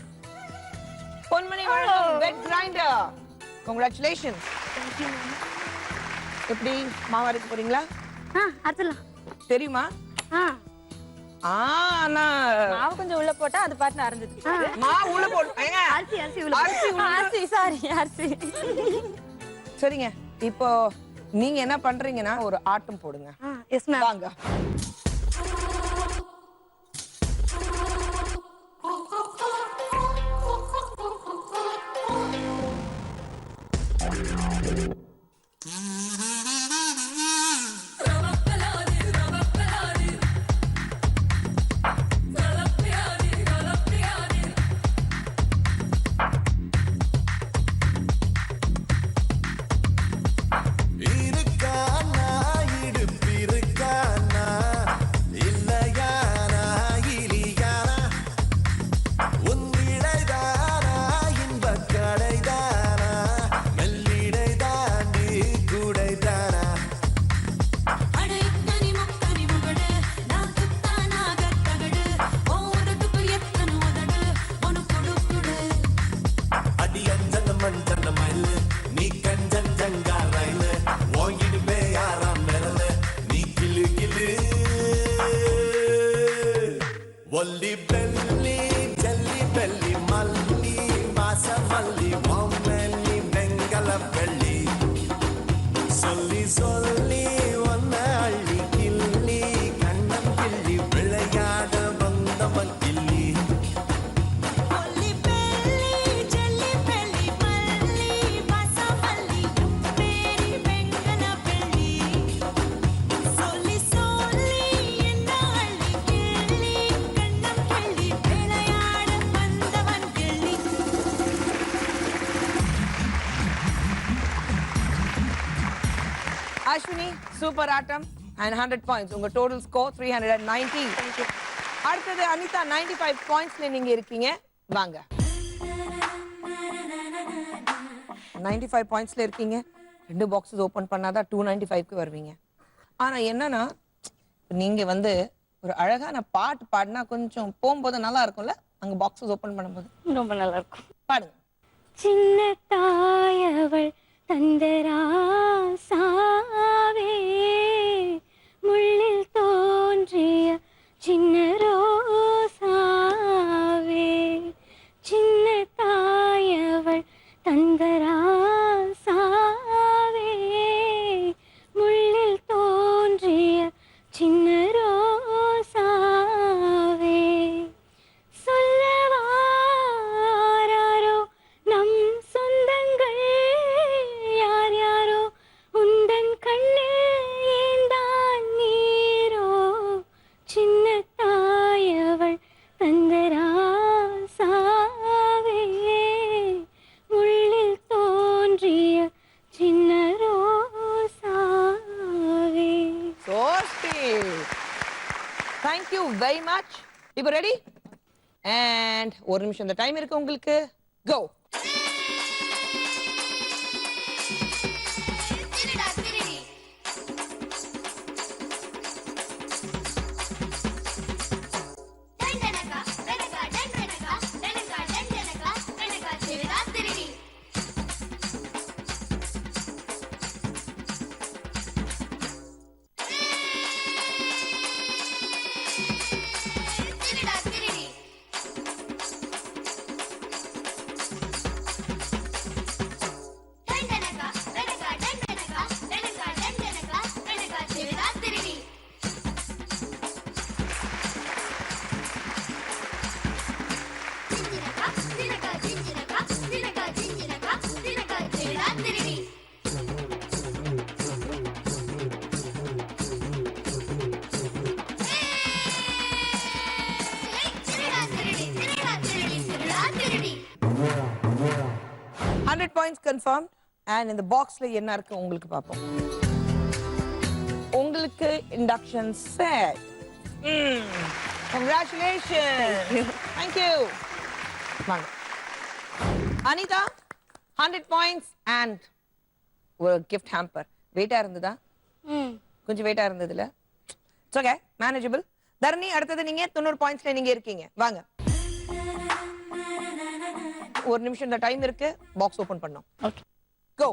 பொன்மணி வழங்கும் wet grinder. Congratulations. Thank you, ma'am. எப்படி மாவு அரைக்க போறீங்களா? அரைச்சிடலாம். தெரியுமா? ஆனா மாவு கொஞ்சம் உள்ள போட்டா அது பாட்டு அரைஞ்சிட்டு. மாவு உள்ள போடு. ஏங்க அரிசி உள்ள அரிசி சாரி அரிசி. சரிங்க. இப்போ நீங்க என்ன பண்றீங்கன்னா ஒரு ஆட்டம் போடுங்க. Yes ma'am. வாங்க. இருக்கானா இடுப்பிருக்கானா இல்லையானா இலியானா உன்னிடைதானா இன்பக் கடைதானா மெல்லிடை தாண்டி கூடைதானா அடி அஞ்சன மஞ்சன மயிலு நீ கஞ்சன் ஜங்கா ரயிலு ஓங்கிடுமே யாராம் விரலு நீ கிளு கிளு ஒல்லி பெல்லி ஜல்லி பெல்லி மல்லி வாச மல்லி ஓமெல்லி வெங்கல வெள்ளி சொல்லி சொல்லி ஒன்ன அள்ளி கிள்ளி கண்ணம் கிள்ளி விளையாட வந்தவன் கிள்ளி அஸ்வினி சூப்பர் ஆட்டம் and 100 points. உங்க total score 390. Thank you. அடுத்தது அனிதா 95 pointsல நீங்க இருக்கீங்க. வாங்க. 95 pointsல இருக்கீங்க. ரெண்டு பாக்ஸஸ் ஓபன் பண்ணாதான் 295க்கு வருவீங்க. ஆனா என்னன்னா நீங்க வந்து ஒரு அழகான பாட்டு பாடினா கொஞ்சம் போகும்போது நல்லா இருக்கும்ல அங்க பாக்ஸஸ் ஓபன் பண்ணும்போது. ரொம்ப நல்லா இருக்கும். பாடுங்க. சின்ன தாயவள் தந்தராசாவே முள்ளில் தோன்றிய சின்ன ரோசாவே சின்ன தாயவள் தந்தராசாவே முள்ளில் தோன்றிய சின்ன ரோசாவே சொல்லவாரோ நம் சொந்தங்கள் யார் யாரோ உந்தன் கண்ணில் ஏந்தான் நீரோ சின்ன தாயவள் தந்தராசாவே முள்ளில் தோன்றிய சின்ன ரோசாவே. So sweet. Thank you very much. இப்போ ரெடி? And ஒரு நிமிஷம் இந்த டைம் இருக்கு உங்களுக்கு. Go. Points confirmed and in the boxல என்ன இருக்கு உங்களுக்கு பாப்போம். உங்களுக்கு induction set. Congratulations. Thank you. வாங்க. Anita 100 points and ஒரு கிஃப்ட் ஹேம்பர். வெயிட்டா இருந்ததா? கொஞ்சம் வெயிட்டா இருந்ததுல. It's okay, manageable. தரணி, அடுத்தது நீங்க 90 பாயிண்ட்ஸ்ல நீங்க இருக்கீங்க. வாங்க. ஒரு நிமிஷம் இந்த டைம் இருக்கு. பாக்ஸ் ஓபன் பண்ணோம். ஓகே, கோ.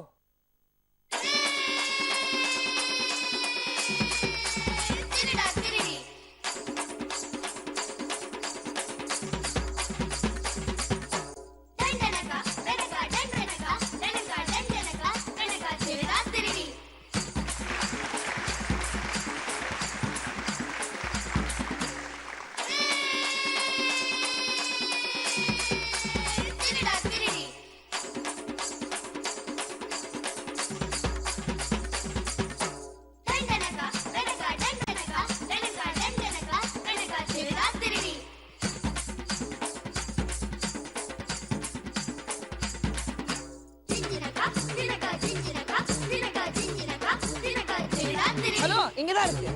ஹலோ, இங்கதான் இருக்கு.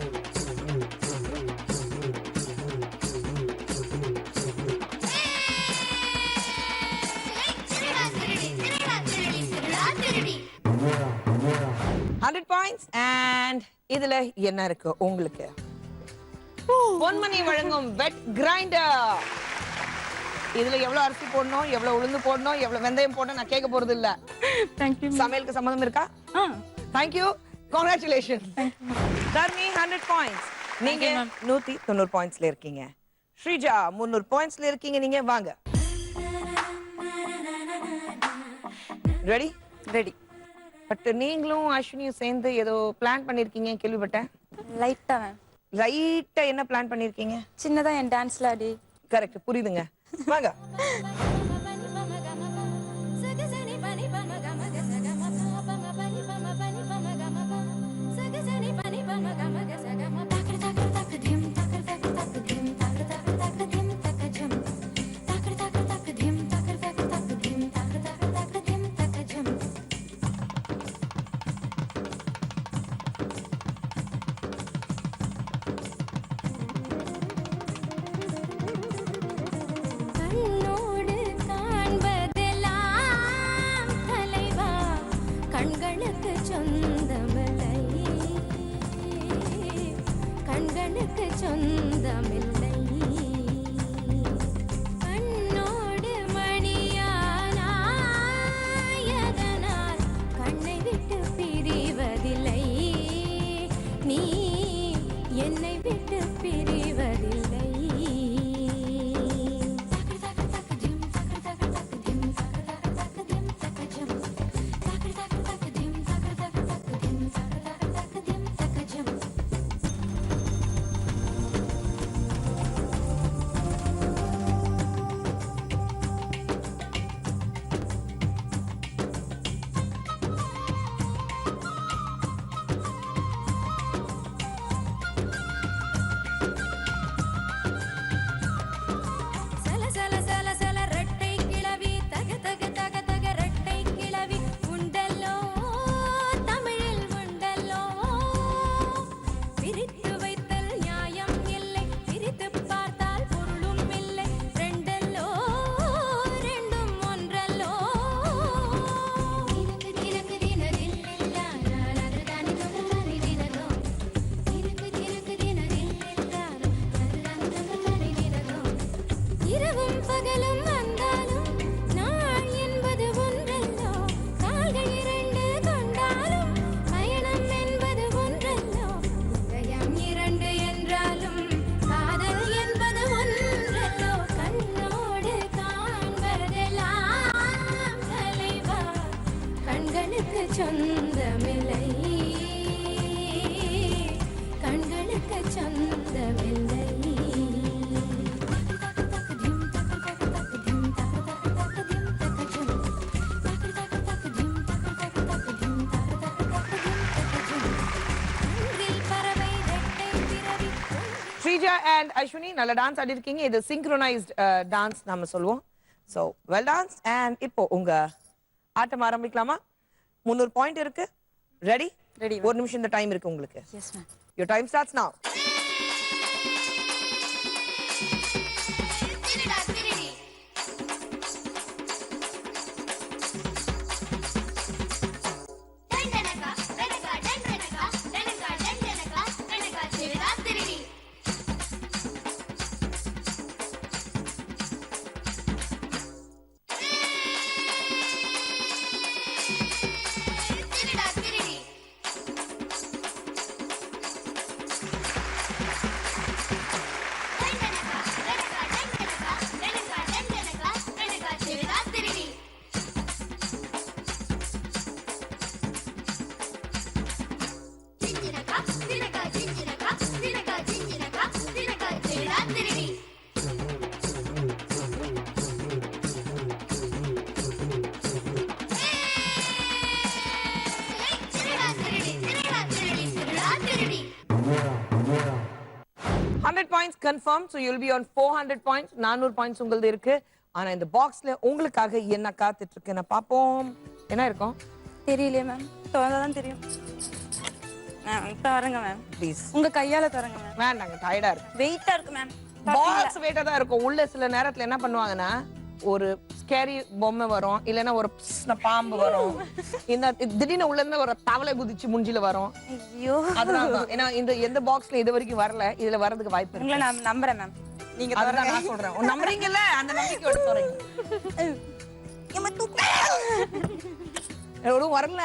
$100 and இதுல என்ன இருக்கு உங்களுக்கு? பொன்மணி வழங்கும் வெட் கிரைண்டர். இதுல எவ்வளவு அரிசி போடணும், எவ்வளவு உளுந்து போடணும், எவ்வளவு வெந்தயம் போடணும் நான் கேட்க போறது இல்ல. Thank you. சமையலுக்கு சம்மதம் இருக்கா? Thank you. Congratulations. தர்மி 100 பாயிண்ட்ஸ். நீங்க 190 பாயிண்ட்ஸ்ல இருக்கீங்க. ஸ்ரீஜா 300 பாயிண்ட்ஸ்ல இருக்கீங்க. நீங்க வாங்க. ரெடி? ரெடி. பட் நீங்களும் அஸ்வினியும் சேர்ந்து ஏதோ பிளான் பண்ணிருக்கீங்க கேள்விப்பட்டேன். லைட்டா மேம். லைட்டா என்ன பிளான் பண்ணிருக்கீங்க? சின்னதா என் டான்ஸ்ல ஆடி. கரெக்ட், புரியுதுங்க. வாங்க. கண்ணோடு காண்பதெல்லாம் தலைவா, கண்களுக்கு சொந்தமில்லை, கண்களுக்கு சொந்தமில்லை. கண்ணோடு மணியானாயதனால் கண்ணை விட்டு பிரிவதில்லை, நீ என்னை விட்டு பிரிவதில்லை. சொந்தமில்லை, கண்களுக்கு சொந்தமில்லை. ஸ்ரீஜா அண்ட் அஸ்வினி நல்ல டான்ஸ் ஆடி இருக்கீங்க. இது சிங்க்ரோனைஸ்ட் டான்ஸ் நாம சொல்லுவோம். So well dance. அண்ட் இப்போ உங்க ஆட்டம் ஆரம்பிக்கலாமா? 300 பாயிண்ட் இருக்கு. ரெடி? ரெடி. ஒரு நிமிஷம் இந்த டைம் இருக்கு உங்களுக்கு. Yes ma'am. Your time starts now. Dun, dun, confirm. So you'll be on 400 points. 400 points உங்களது இருக்கு. ஆனா இந்த பாக்ஸ்ல உங்களுக்காக என்ன காத்துட்டு இருக்குன்னு பார்ப்போம். என்ன இருக்கும் தெரியலையே மேம், திறந்தாதான் தெரியும். Ma'am Tharanga ma'am, please. உங்க கையால தரங்க மேம். வேண்டாங்க, டயர்டா இருக்கு. வெயிட்டா இருக்கு மேம். பாக்ஸ் வெயிட்டா தான் இருக்கும். உள்ள சில நேரத்துல என்ன பண்ணுவாங்கன்னா ஒரு ஸ்கேரி பொம்மை வரும், இல்லைன்னா ஒரு பாம்பு வரும், இந்த திடீர்னு உள்ள இருந்து ஒரு தவளை குதிச்சு முஞ்சில வரும். ஐயோ, அதனாலதான் ஏன்னா இந்த எந்த பாக்ஸ்ல இது வரைக்கும் வரல, இதுல வர்றதுக்கு வாய்ப்பு இருக்கு. உங்களை நான் நம்புறேன் மேம். நீங்க அதுதான் நான் சொல்றேன். உன் நம்புறீங்கல்ல, அந்த நம்பிக்கையோட சொல்றீங்க. எவ்வளவு வரல.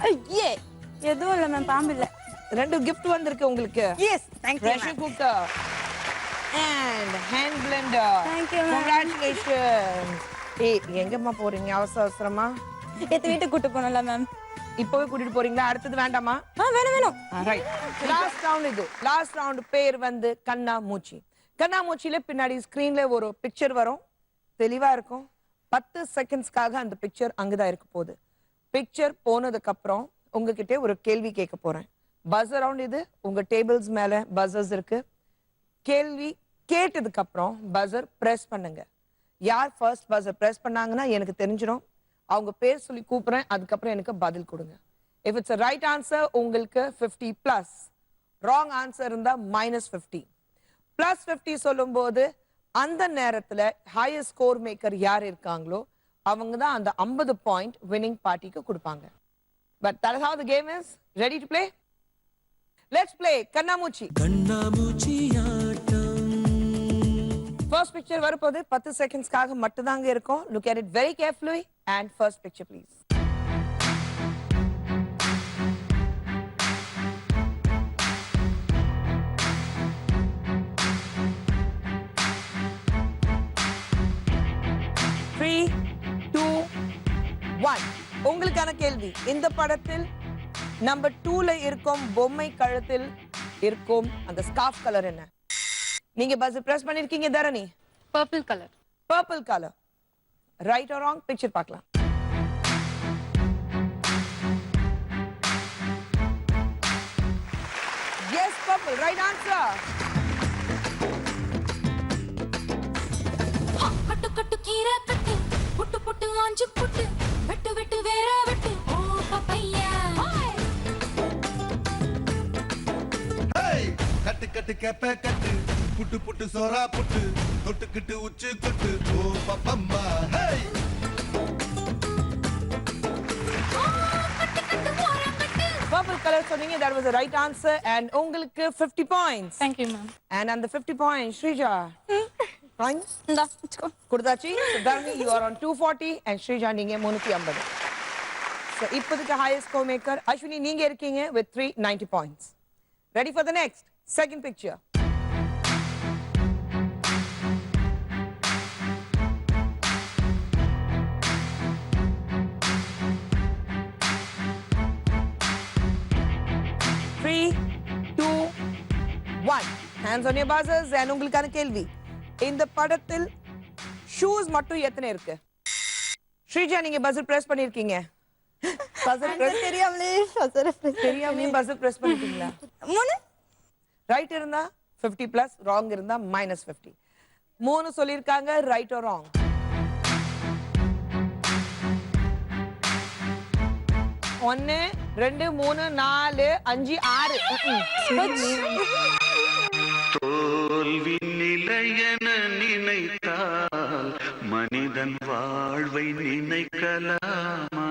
ஐயே, எதுவும் இல்ல மேம், பாம்பு இல்ல. 2 gift வந்திருக்கு உங்களுக்கு. Yes, thank you Pressure cooker and hand blender. Thank you, ma'am. Congratulations. ஏய், எங்கம்மா போறீங்க அவசரமா? எத்து வீட்டுக்கு கூட்டு போனல மேம். இப்பவே கூட்டிட்டு போறீங்களா? அடுத்தது வேண்டாமா? வேணும் வேணும். ரைட். லாஸ்ட் ரவுண்ட் இது. லாஸ்ட் ரவுண்ட் பேர் வந்து கண்ணா மூச்சி. கண்ணா மூச்சில பின்னாடி ஸ்கிரீன்ல ஒரு பிக்சர் வரும், தெளிவா இருக்கும். 10 செகண்ட்ஸ்க்காக அந்த பிக்சர் அங்கதான் இருக்க போகுது. பிக்சர் போனதுக்கு அப்புறம் உங்ககிட்ட ஒரு கேள்வி கேட்க போறேன். பஸர் ரவுண்ட் இது. உங்க டேபிள்ஸ் மேல பஸர்ஸ் இருக்கு. கேள்வி கேட்டதுக்கு அப்புறம் பஸர் பிரஸ் பண்ணுங்க. யார் ஃபர்ஸ்ட் பஸர் பிரஸ் பண்ணாங்கன்னா எனக்கு தெரிஞ்சிடும். அவங்க பேர் சொல்லி கூப்பிடுறேன், அதுக்கப்புறம் எனக்கு பதில் கொடுங்க. இஃப் இட்ஸ் ரைட் ஆன்சர் உங்களுக்கு 50+, ராங் ஆன்சர் இருந்தா -50. +50 சொல்லும் போது அந்த நேரத்துல ஹையஸ்ட் ஸ்கோர் மேக்கர் யார் இருக்காங்களோ அவங்க தான் அந்த 50 பாயிண்ட் வின்னிங் பார்ட்டிக்கு கொடுப்பாங்க. But that is how the game is. Ready to play? Let's play கண்ணாமூச்சி. கண்ணாமூச்சி ஆட்டம். First picture வரப்போது 10 செகண்ட்ஸ்க்காக மட்டும் தாங்க இருக்கும். Look at it very carefully and first picture please. Three, 2, 1. உங்களுக்கான கேள்வி. இந்த படத்தில் நம்பர் 2ல இருக்கும் பொம்மை கழுத்தில் இருக்கும் அந்த ஸ்கார்ஃப் கலர் என்ன? நீங்க பஸ் பிரஸ் பண்ணிருக்கீங்க Dharani. Purple colour. Purple colour. Right or wrong? Picture பார்க்கலாம். Yes, purple. Right answer. கட்டு கட்டு கீரை கட்டு புட்டு புட்டு ஆஞ்சு புட்டு வெட்டு வெட்டு வேற வெட்டு ஓ பப்பையா கட்டு கட்டு கேப்ப கட்டு புட்டு புட்டு சோரா புட்டு தொட்டுக்கிட்டு உச்சு கொட்டு ஓ பப்பம்மா. Purple color சொன்னீங்க. That was the right answer and உங்களுக்கு 50 points. Thank you ma'am. And on the 50 points, Shrija. Fine. இந்தா வச்சுக்கோ. குடுதாச்சி. So Dharmi, you are on 240 and Shrija நீங்க 350. So இப்போதைக்கு highest score maker Ashwini நீங்க இருக்கீங்க with 390 points. Ready for the next second picture. Three, 2, 1. Hands on your buzzers and உங்களுக்கான கேள்வி. இந்த படத்தில் ஷூஸ் மட்டும் எத்தனை இருக்கு? ஸ்ரீஜா நீங்க பஸர் பிரஸ் பண்ணிருக்கீங்க. பஸர் பிரஸ் தெரியாமலே பஸர் பிரஸ் பண்ணிட்டீங்களா? 3. ரைட் இருந்தா 50+, ராங் இருந்தா -50. 3 சொல்லிருக்காங்க. Right or wrong? ஒன்னு 2 3 4 5 6. தோல்வி நிலையென நினைத்தால் மனிதன் வாழ்வை நினைக்கலாமா?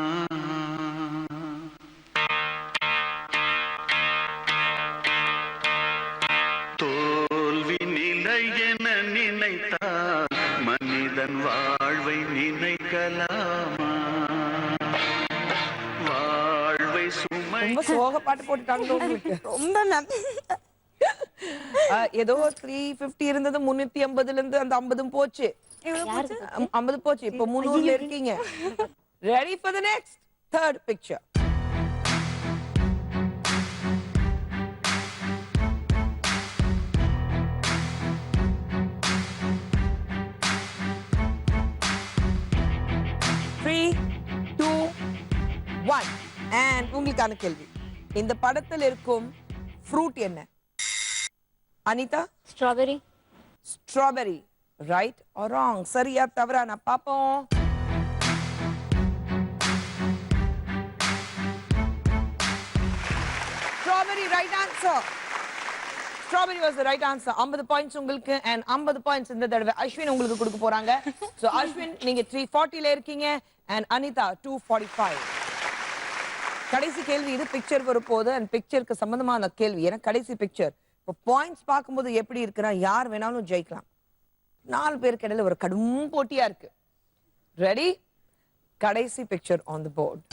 தோல்வி நிலையென நினைத்தால் மனிதன் வாழ்வை நினைக்கலாமா? வாழ்வை சுமை ரொம்ப சோக பாட்டு போட்டுட்டாங்க உங்களுக்கு. ரொம்ப மேம். ஏதோ 350 இருந்தது 350ல இருந்து அந்த 50 போச்சு. 50 போச்சு. இப்போ 300ல இருக்கீங்க. Ready for the next third picture. Three, 2, 1. And உங்களுக்கான கேள்வி. இந்த படத்தில் இருக்கும் ஃப்ரூட் என்ன? Anitha strawberry. Strawberry. Right or wrong? சரியா தவறா நான் பாப்போம். Strawberry right answer. Strawberry was the right answer. 50 points உங்களுக்கு and 50 பாயிண்ட்ஸ் இந்த தடவை அஸ்வின் உங்களுக்கு கொடுக்க போறாங்க. சோ அஸ்வின் நீங்க 340 ல இருக்கீங்க and அனிதா 245. கடைசி கேள்வி இது. பிக்சர் வரப்போகுது and பிக்சருக்கு சம்பந்தமான கேள்வி. ஏன்னா கடைசி பிக்சர். இப்போ பாயிண்ட்ஸ் பார்க்கும்போது எப்படி இருக்குன்னா யார் வேணாலும் ஜெயிக்கலாம். 4 பேருக்கு இடையில ஒரு கடும் போட்டியா இருக்கு. ரெடி? கடைசி picture on the board.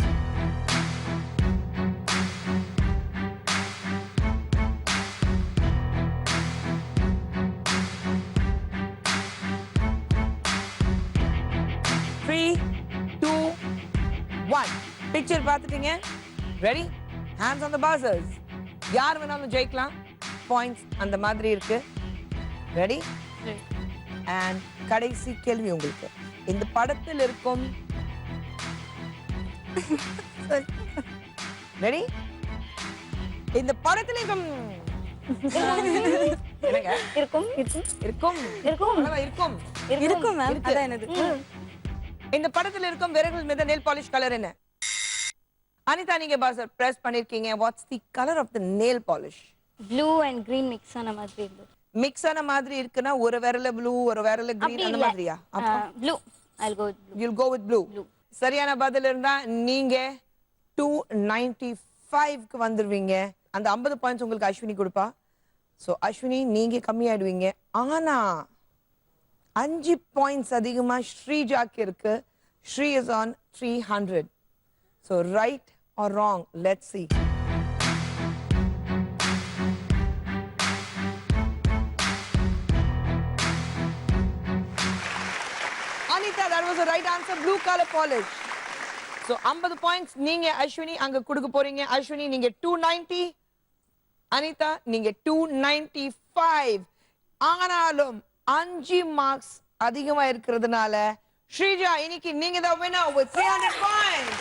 Picture பார்த்துட்டீங்க. Ready? Hands on the buzzers. யார் வேணாலும் ஜெயிக்கலாம். பாயிண்ட்ஸ் அந்த மாதிரி இருக்கு. ரெடி? அண்ட் கடைசி கேள்வி உங்களுக்கு. இந்த படத்தில் இருக்கும் ரெடி? இந்த படத்தில் இருக்கும் என்னங்க? இருக்கும். இருக்கும். இருக்கும். அவ்வளவா இருக்கும். இருக்கும் மேம். அதான் என்னது? இந்த படத்தில் இருக்கும் விரல்கள் மீது நெயில் பாலிஷ் கலர் என்ன? அனிதா நீங்க பஸர் பிரஸ் பண்ணிருக்கீங்க. What's the colour of the nail polish? Blue and green mix ஆன மாதிரி இருக்கு. மிக்ஸ் ஆன மாதிரி இருக்குன்னா ஒரு விரல்ல ப்ளூ ஒரு விரல்ல கிரீன் அந்த மாதிரியா? Blue. I'll go with blue. You'll go with blue. சரியான பதில் இருந்தா நீங்க 295 க்கு வந்துருவீங்க. அந்த 50 பாயிண்ட்ஸ் உங்களுக்கு அஸ்வினி கொடுப்பா. சோ அஸ்வினி நீங்க கம்மி ஆயிடுவீங்க. ஆனா 5 பாயிண்ட்ஸ் அதிகமா ஸ்ரீஜாக்கு இருக்கு. Sri is on 300. So right or wrong? Let's see. Anita, that was the right answer. Blue color polish. So 50 points நீங்க அஸ்வினி அங்க கொடுக்க போறீங்க. அஸ்வினி நீங்க 290. அனிதா நீங்க 295. ஆனாலும் 5 மார்க்ஸ் அதிகமா இருக்கிறதுனால ஸ்ரீஜா இன்னைக்கு நீங்க தான் winner with 300 points.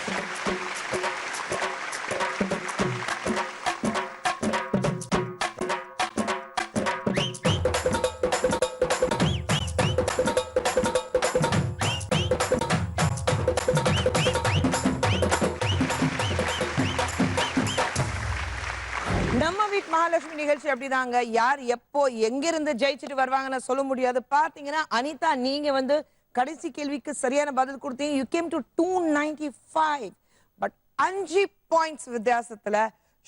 நம்ம வீட் மகாலட்சுமி நிகழ்ச்சி அப்படிதாங்க. யார் எப்போ எங்க இருந்து ஜெயிச்சுட்டு வருவாங்கன்னு சொல்ல முடியாது. பாத்தீங்கன்னா அனிதா நீங்க வந்து கடைசி கேள்விக்கு சரியான பதில் கொடுத்தீங்க. You came to 295. But 5 points வித்தியாசத்துல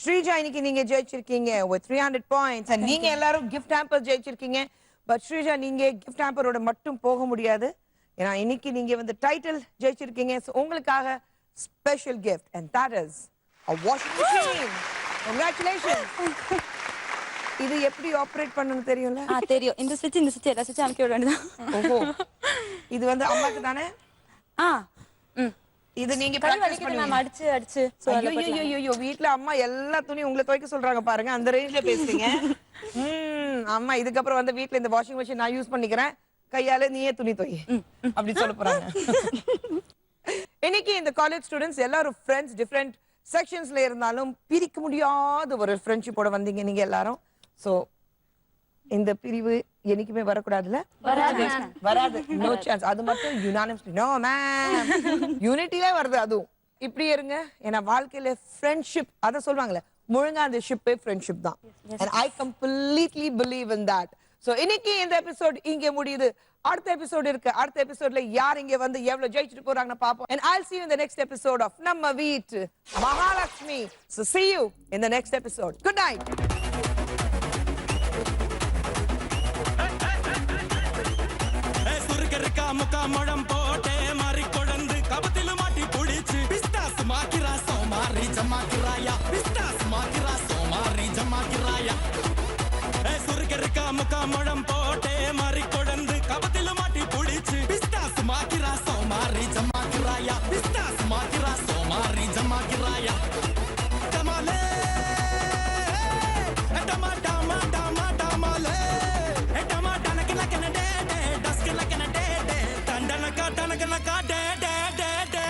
ஸ்ரீஜா இன்னைக்கு நீங்க ஜெயிச்சிருக்கீங்க with 300 points. and நீங்க எல்லாரும் gift hamper ஜெயிச்சிருக்கீங்க. பட் ஸ்ரீஜா நீங்க gift hamper-ஓட மட்டும் போக முடியாது. ஏன்னா இன்னைக்கு நீங்க வந்து டைட்டில் ஜெயிச்சிருக்கீங்க. So உங்களுக்காக special gift and that is a washing machine. Congratulations. இது எப்படி ஆபரேட் பண்ணனும் தெரியும்ல? தெரியும். இந்த ஸ்விட்ச் எல்லா ஸ்விட்ச் அமுக்கி விட வேண்டியதான். ஓஹோ. இது வந்து அம்மாக்கு தானே? இது நீங்க பிராக்டீஸ் பண்ணுவீங்க. நான் அடிச்சு ஐயோ வீட்ல அம்மா எல்லா துணி உங்களை துவைக்க சொல்றாங்க பாருங்க. அந்த ரேஞ்ச்ல பேசுறீங்க. அம்மா இதுக்கு அப்புறம் வந்து வீட்ல இந்த வாஷிங் மெஷின் நான் யூஸ் பண்ணிக்கிறேன். கையால நீயே துணி துவை. அப்படி சொல்ல போறாங்க. இன்னைக்கு இந்த காலேஜ் ஸ்டூடண்ட்ஸ் எல்லாரும் ஃப்ரெண்ட்ஸ் டிஃபரண்ட் செக்ஷன்ஸ்ல இருந்தாலும் பிரிக்க முடியாத ஒரு ஃப்ரெண்ட்ஷிப்போட வந்தீங்க நீங்க எல்லாரும். சோ இந்த பிரிவு என்னைக்குமே வரக்கூடாதுல? வராது. No chance. அது மட்டும் யுனானிமஸ்லி நோ மேம். யூனிட்டிலே வருது. அதுவும் இப்படி இருங்க. ஏன்னா வாழ்க்கையில ஃப்ரெண்ட்ஷிப் அத சொல்வாங்கல முழுங்கா அந்த ஷிப்பே ஃப்ரெண்ட்ஷிப் தான். and I completely believe in that. So இன்னைக்கு இந்த எபிசோட் இங்க முடியுது. அடுத்த எபிசோட் இருக்கு. அடுத்த எபிசோட்ல யார் இங்க வந்து எவ்வளவு ஜெயிச்சிட்டு போறாங்கன்னு பாப்போம். and I'll see you in the next episode of நம்ம வீட் Mahalakshmi. so see you in the next episode. good night. சுருக்கருக்கா முக்கா முழம் போட்டே மாறி கொடந்து கபத்தில மாட்டி புடிச்சு பிஸ்தாஸ் மாக்கிரா சோமாரி ஜமாக்கிராயா பிஸ்தாஸ் மாக்கிரா சோமாரி ஜமாக்கிராயா சுருக்கருக்கா முக்கா முழம் போட்டே மாறி கொடந்து கபத்தில மாட்டி புடிச்சு பிஸ்தாஸ் மாக்கிரா சோமாரி ஜமாக்கிராயா பிஸ்தாஸ் மாக்கிரா சோமாரி ஜமாக்கிராயா டமாலே டமா டமா டமா டமாலே டமா டனக்கன கனடே டஸ்கன கனடே டண்டனக டனகனக டே டே டே டே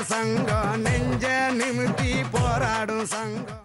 சங்கம் நெஞ்ச நிமித்தி போராடும் சங்கம்